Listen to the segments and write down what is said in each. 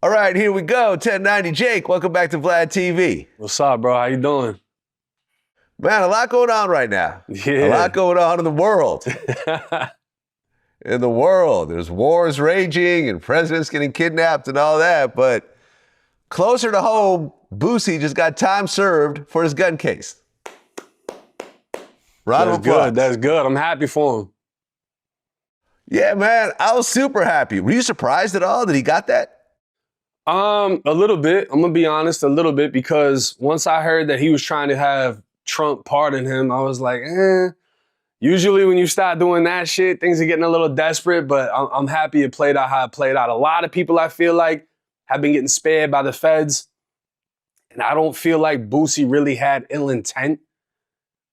All right, here we go. 1090 Jake, welcome back to VladTV. What's up, bro? How you doing? Man, a lot going on right now. Yeah. A lot going on in the world. In the world, there's wars raging and presidents getting kidnapped and all that. But closer to home, Boosie just got time served for his gun case. Round of applause. That's good. I'm happy for him. Yeah, man, I was super happy. Were you surprised at all that he got that? A little bit. I'm gonna be honest, a little bit, because once I heard that he was trying to have Trump pardon him, I was like, Usually when you start doing that shit, things are getting a little desperate, but I'm happy it played out how it played out. A lot of people, I feel like, have been getting spared by the feds, and I don't feel like Boosie really had ill intent.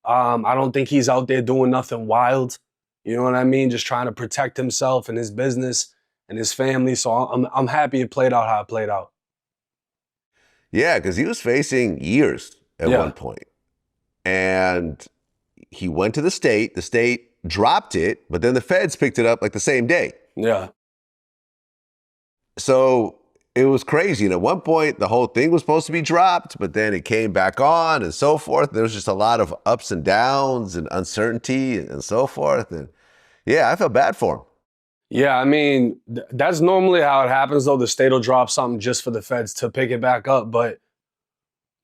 I don't think he's out there doing nothing wild. You know what I mean? Just trying to protect himself and his business and his family. So I'm happy it played out how it played out. Yeah, because he was facing years at one point. And he went to the state dropped it, but then the feds picked it up like the same day. Yeah. So it was crazy. And at one point, the whole thing was supposed to be dropped, but then it came back on and so forth. There was just a lot of ups and downs and uncertainty and so forth. And yeah, I felt bad for him. Yeah, I mean, that's normally how it happens, though. The state will drop something just for the feds to pick it back up. But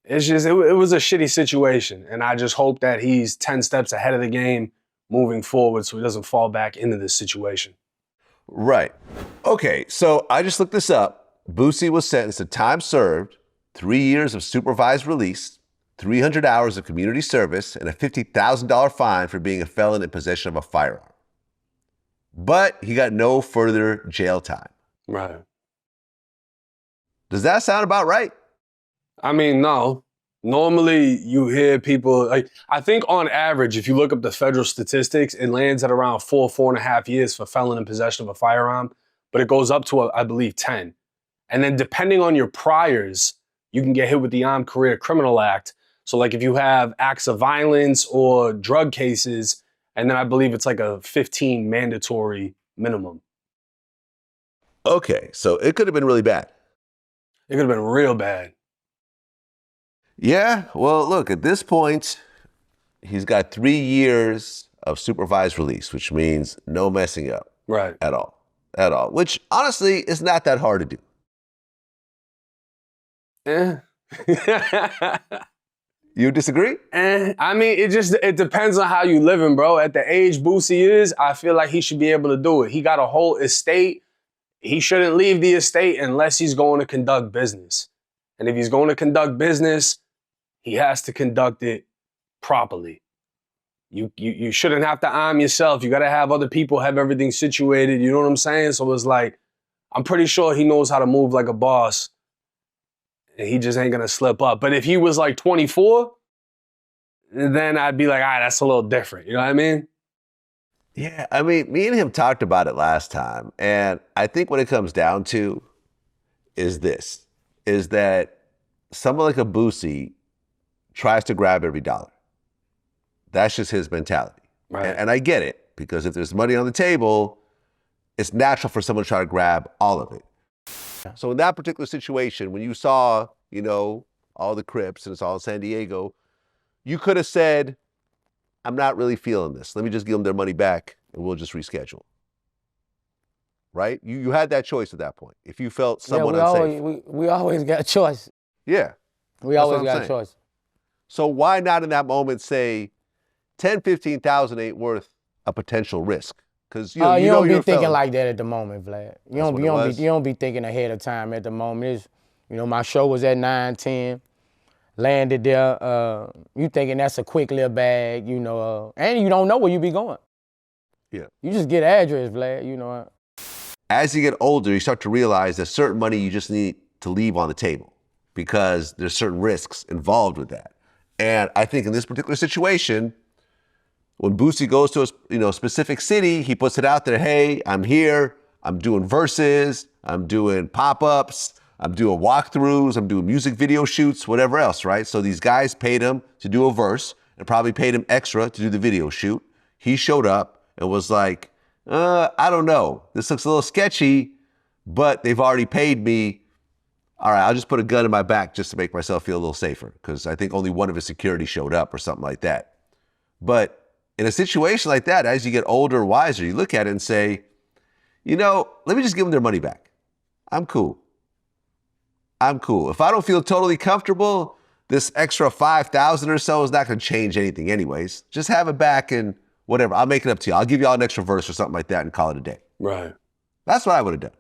it's just, it was a shitty situation. And I just hope that he's 10 steps ahead of the game moving forward so he doesn't fall back into this situation. Right. Okay, so I just looked this up. Boosie was sentenced to time served, 3 years of supervised release, 300 hours of community service, and a $50,000 fine for being a felon in possession of a firearm. But he got no further jail time. Right. Does that sound about right? I mean, no. Normally, you hear people, like, I think on average, if you look up the federal statistics, it lands at around 4.5 years for felon in possession of a firearm, but it goes up to, I believe, 10. And then depending on your priors, you can get hit with the Armed Career Criminal Act. So like if you have acts of violence or drug cases, and then I believe it's like a 15 mandatory minimum. Okay, so it could have been really bad. It could have been real bad. Yeah, well, look, at this point, he's got 3 years of supervised release, which means no messing up. Right. At all. At all. Which, honestly, is not that hard to do. You disagree? I mean, it depends on how you living, bro. At the age Boosie is, I feel like he should be able to do it. He got a whole estate. He shouldn't leave the estate unless he's going to conduct business. And if he's going to conduct business, he has to conduct it properly. You shouldn't have to arm yourself. You got to have other people have everything situated. You know what I'm saying? So it's like, I'm pretty sure he knows how to move like a boss. And he just ain't gonna slip up. But if he was like 24, then I'd be like, all right, that's a little different. You know what I mean? Yeah, I mean, me and him talked about it last time. And I think what it comes down to is this, is that someone like a Boosie tries to grab every dollar. That's just his mentality. Right. And I get it, because if there's money on the table, it's natural for someone to try to grab all of it. So in that particular situation, when you saw, you know, all the Crips and it's all in San Diego, you could have said, I'm not really feeling this. Let me just give them their money back and we'll just reschedule. Right? You had that choice at that point. If you felt somewhat unsafe. We always got a choice. Yeah. We always got a choice. So why not in that moment say 10, 15,000 ain't worth a potential risk? Because you don't be thinking like that at the moment, Vlad. You don't be thinking ahead of time at the moment. My show was at 9:10, landed there. You thinking that's a quick little bag, and you don't know where you be going. Yeah. You just get address, Vlad. As you get older, you start to realize there's certain money you just need to leave on the table because there's certain risks involved with that. And I think in this particular situation, when Boosie goes to a specific city, he puts it out there, hey, I'm here, I'm doing verses, I'm doing pop-ups, I'm doing walkthroughs, I'm doing music video shoots, whatever else, right? So these guys paid him to do a verse and probably paid him extra to do the video shoot. He showed up and was like, I don't know, this looks a little sketchy, but they've already paid me all right, I'll just put a gun in my back just to make myself feel a little safer because I think only one of his security showed up or something like that. But in a situation like that, as you get older, wiser, you look at it and say, you know, let me just give them their money back. I'm cool. I'm cool. If I don't feel totally comfortable, this extra 5,000 or so is not going to change anything anyways. Just have it back and whatever. I'll make it up to you. I'll give you all an extra verse or something like that and call it a day. Right. That's what I would have done.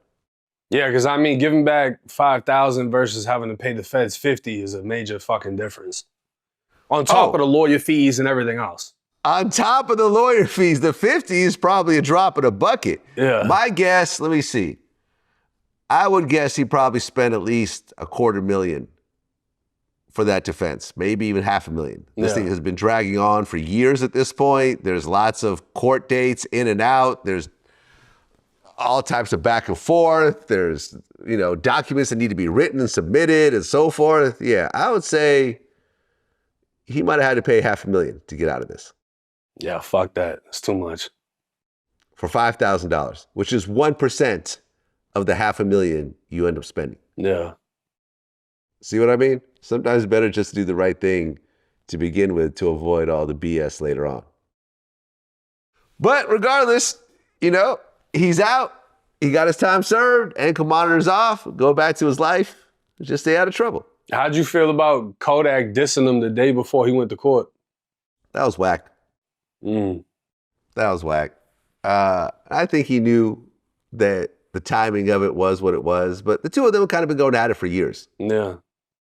Yeah, because I mean, giving back 5,000 versus having to pay the feds 50 is a major fucking difference. On top of the lawyer fees and everything else. On top of the lawyer fees, the 50 is probably a drop in a bucket. Yeah. My guess, let me see. I would guess he probably spent at least $250,000 for that defense, maybe even $500,000. This thing has been dragging on for years at this point. There's lots of court dates in and out. There's all types of back and forth. There's, you know, documents that need to be written and submitted and so forth. Yeah, I would say he might have had to pay $500,000 to get out of this. Yeah, fuck that. It's too much. For $5,000, which is 1% of the $500,000 you end up spending. Yeah. See what I mean? Sometimes it's better just to do the right thing to begin with to avoid all the BS later on. But regardless, you know, he's out. He got his time served, ankle monitors off, go back to his life, just stay out of trouble. How'd you feel about Kodak dissing him the day before he went to court? That was whack. That was whack. I think he knew that the timing of it was what it was, but the two of them have kind of been going at it for years. Yeah.